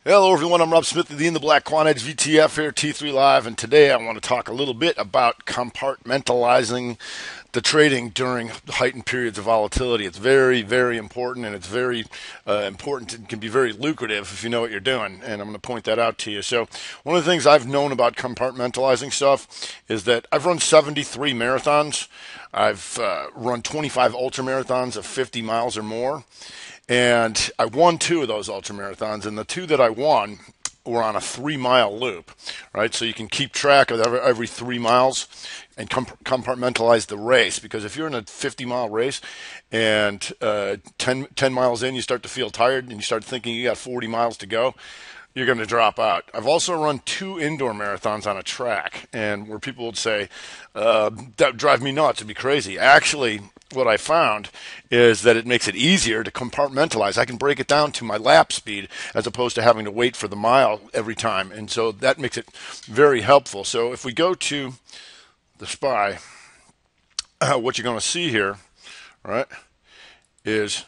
Hello everyone, I'm Rob Smith, the In the Black Quant Edge VTF here, T3 Live, and today I want to talk a little bit about compartmentalizing the trading during heightened periods of volatility. It's very, very important, and it's very important and can be very lucrative if you know what you're doing, and I'm going to point that out to you. So one of the things I've known about compartmentalizing stuff is that I've run 73 marathons. I've run 25 ultra marathons of 50 miles or more. And I won two of those ultra marathons, and the two that I won were on a 3 mile loop, right? So you can keep track of every 3 miles and compartmentalize the race. Because if you're in a 50-mile race and 10 miles in, you start to feel tired and you start thinking you got 40 miles to go, you're going to drop out. I've also run two indoor marathons on a track, and where people would say, that would drive me nuts, it'd be crazy. Actually, what I found is that it makes it easier to compartmentalize. I can break it down to my lap speed as opposed to having to wait for the mile every time. And so that makes it very helpful. So if we go to the SPY, what you're going to see here, right, is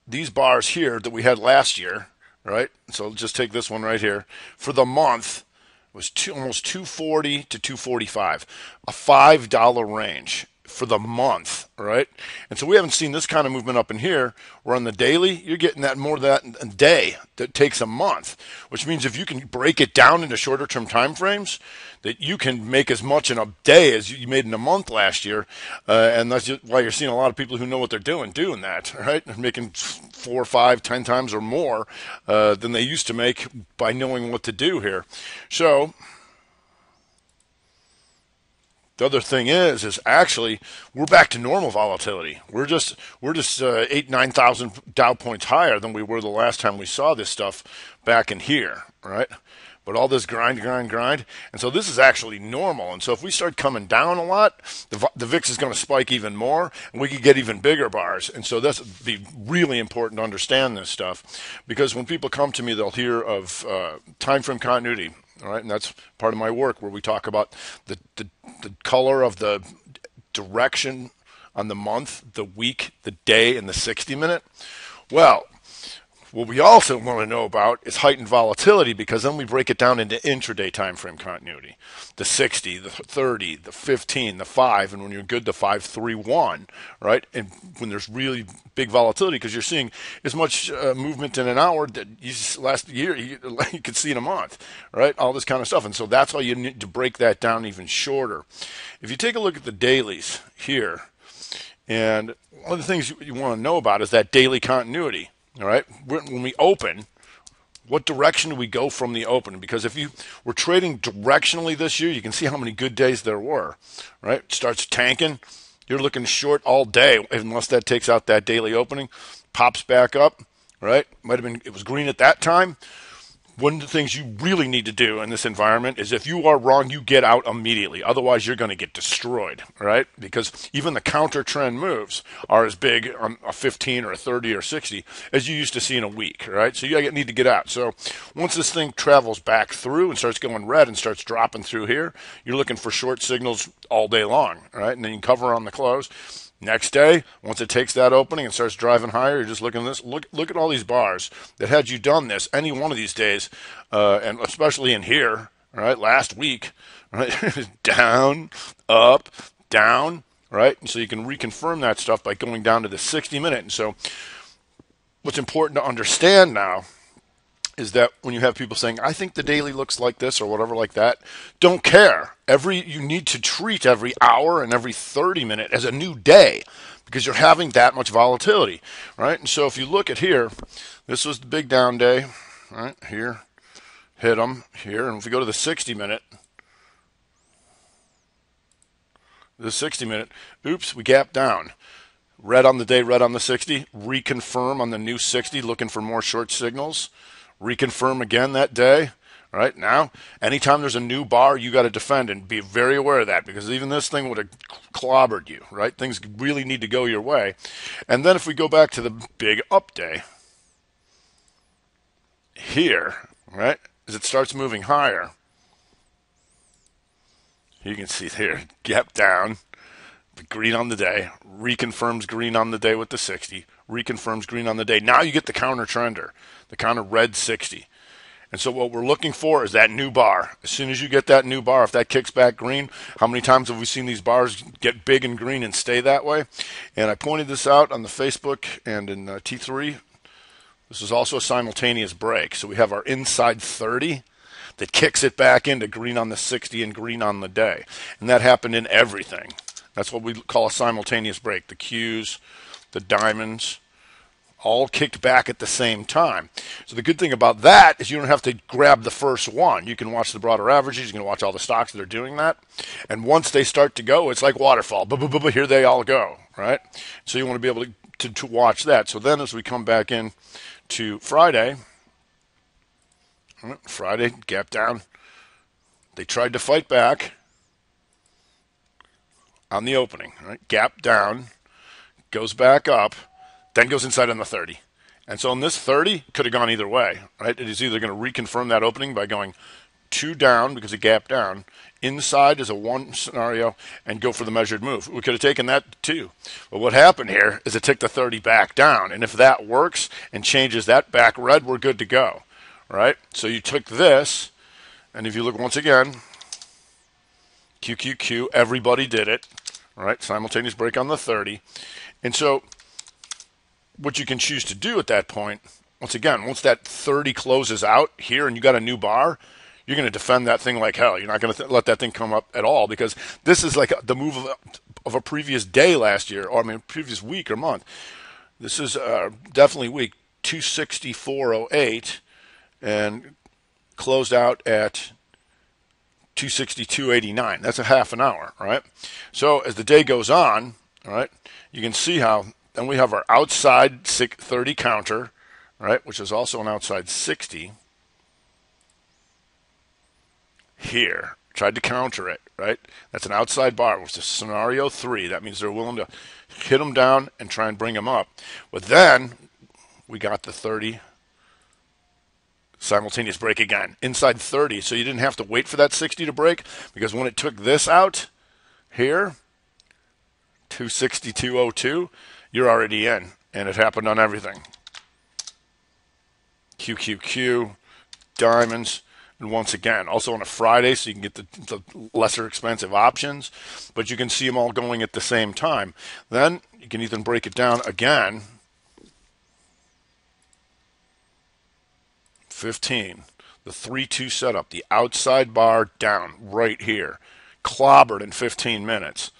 these bars here that we had last year, right? So just take this one right here. For the month, it was almost 240 to 245, a $5 range for the month, right? And so we haven't seen this kind of movement up in here. Where on the daily, you're getting that more than that a day that takes a month, which means if you can break it down into shorter term time frames, that you can make as much in a day as you made in a month last year. And that's why you're seeing a lot of people who know what they're doing that, right? They're making 4, 5, 10 times or more than they used to make by knowing what to do here. So the other thing is actually we're back to normal volatility. We're just 8,000-9,000 Dow points higher than we were the last time we saw this stuff back in here, right? But all this grind, and so this is actually normal. And so if we start coming down a lot, the VIX is going to spike even more, and we could get even bigger bars. And so that's be really important to understand this stuff, because when people come to me, they'll hear of time frame continuity. All right, and that's part of my work where we talk about the color of the direction on the month, the week, the day, and the 60-minute. Well, what we also want to know about is heightened volatility, because then we break it down into intraday time frame continuity. The 60, the 30, the 15, the 5, and when you're good, the 5, 3, 1, right? And when there's really big volatility, because you're seeing as much movement in an hour that last year you could see in a month, right? All this kind of stuff. And so that's why you need to break that down even shorter. If you take a look at the dailies here, and one of the things you want to know about is that daily continuity. All right, when we open, what direction do we go from the open? Because if you were trading directionally this year, you can see how many good days there were, right? It starts tanking. You're looking short all day, unless that takes out that daily opening, pops back up, right? Might have been, it was green at that time. One of the things you really need to do in this environment is if you are wrong, you get out immediately. Otherwise, you're going to get destroyed, right? Because even the counter trend moves are as big on a 15 or a 30 or 60 as you used to see in a week, right? So you need to get out. So once this thing travels back through and starts going red and starts dropping through here, you're looking for short signals all day long, right? And then you can cover on the close. Next day, once it takes that opening and starts driving higher, you're just looking at this. Look at all these bars that had you done this any one of these days, and especially in here, right? Last week, right? Down, up, down, right? And so you can reconfirm that stuff by going down to the 60-minute. And so what's important to understand now is that when you have people saying, I think the daily looks like this or whatever like that, don't care. You need to treat every hour and every 30-minute as a new day, because you're having that much volatility, right? And so if you look at here, this was the big down day, right? Here, hit them here. And if we go to the 60-minute, oops, we gap down. Red on the day, red on the 60, reconfirm on the new 60, looking for more short signals. Reconfirm again that day. Right now, anytime there's a new bar, you got to defend and be very aware of that, because even this thing would have clobbered you, right? Things really need to go your way. And then if we go back to the big up day here, right, as it starts moving higher, you can see here, gap down, green on the day, reconfirms green on the day with the 60, reconfirms green on the day. Now you get the counter trender, the counter red 60. And so what we're looking for is that new bar. As soon as you get that new bar, if that kicks back green, how many times have we seen these bars get big and green and stay that way? And I pointed this out on the Facebook and in T3. This is also a simultaneous break. So we have our inside 30 that kicks it back into green on the 60 and green on the day. And that happened in everything. That's what we call a simultaneous break. The Qs, the diamonds, all kicked back at the same time. So the good thing about that is you don't have to grab the first one. You can watch the broader averages. You can watch all the stocks that are doing that. And once they start to go, it's like waterfall. Here they all go, right? So you want to be able to watch that. So then as we come back in to Friday, gap down. They tried to fight back on the opening, right? Gap down, goes back up, then goes inside on the 30. And so on this 30, could have gone either way, right? It is either going to reconfirm that opening by going 2 down because it gapped down. Inside is a 1 scenario and go for the measured move. We could have taken that too. But what happened here is it took the 30 back down. And if that works and changes that back red, we're good to go, right? So you took this, and if you look once again, QQQ, everybody did it, right? Simultaneous break on the 30. And so what you can choose to do at that point, once again, once that 30 closes out here and you got a new bar, you're going to defend that thing like hell. You're not going to let that thing come up at all, because this is like the move of a previous day last year, or I mean previous week or month. This is definitely week 264.08 and closed out at 262.89. That's a half an hour, right? So as the day goes on, all right, you can see how then we have our outside 30 counter, right, which is also an outside 60 here. Tried to counter it, right? That's an outside bar, which is scenario 3. That means they're willing to hit them down and try and bring them up. But then we got the 30 simultaneous break again, inside 30. So you didn't have to wait for that 60 to break, because when it took this out here, 262.02, you're already in, and it happened on everything. QQQ, diamonds, and once again, also on a Friday, so you can get the lesser expensive options, but you can see them all going at the same time. Then you can even break it down again. 15, the 3-2 setup, the outside bar down right here, clobbered in 15 minutes.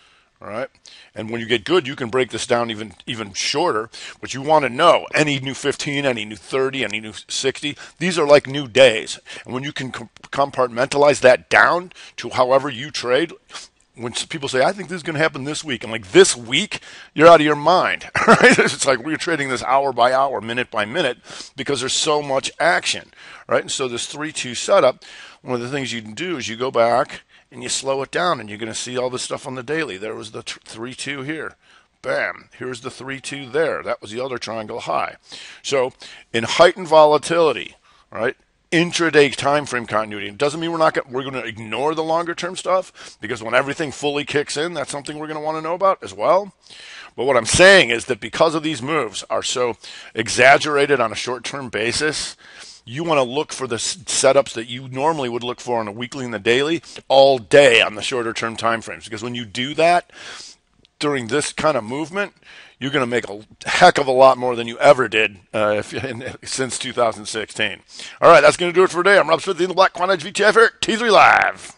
All right, and when you get good, you can break this down even shorter. But you want to know any new 15, any new 30, any new 60. These are like new days, and when you can compartmentalize that down to however you trade. When people say, I think this is going to happen this week, I'm like, this week? You're out of your mind, right? It's like we're trading this hour by hour, minute by minute, because there's so much action, right? And so this 3-2 setup, one of the things you can do is you go back and you slow it down, and you're going to see all this stuff on the daily. There was the 3-2 here. Bam. Here's the 3-2 there. That was the other triangle high. So in heightened volatility, right, intraday time frame continuity. It doesn't mean we're going to ignore the longer term stuff, because when everything fully kicks in, that's something we're going to want to know about as well. But what I'm saying is that because of these moves are so exaggerated on a short-term basis, you want to look for the setups that you normally would look for on a weekly and the daily all day on the shorter-term time frames. Because when you do that during this kind of movement, you're going to make a heck of a lot more than you ever did since 2016. All right, that's going to do it for today. I'm Rob Smith, the Black Quant VTF here at T3 Live.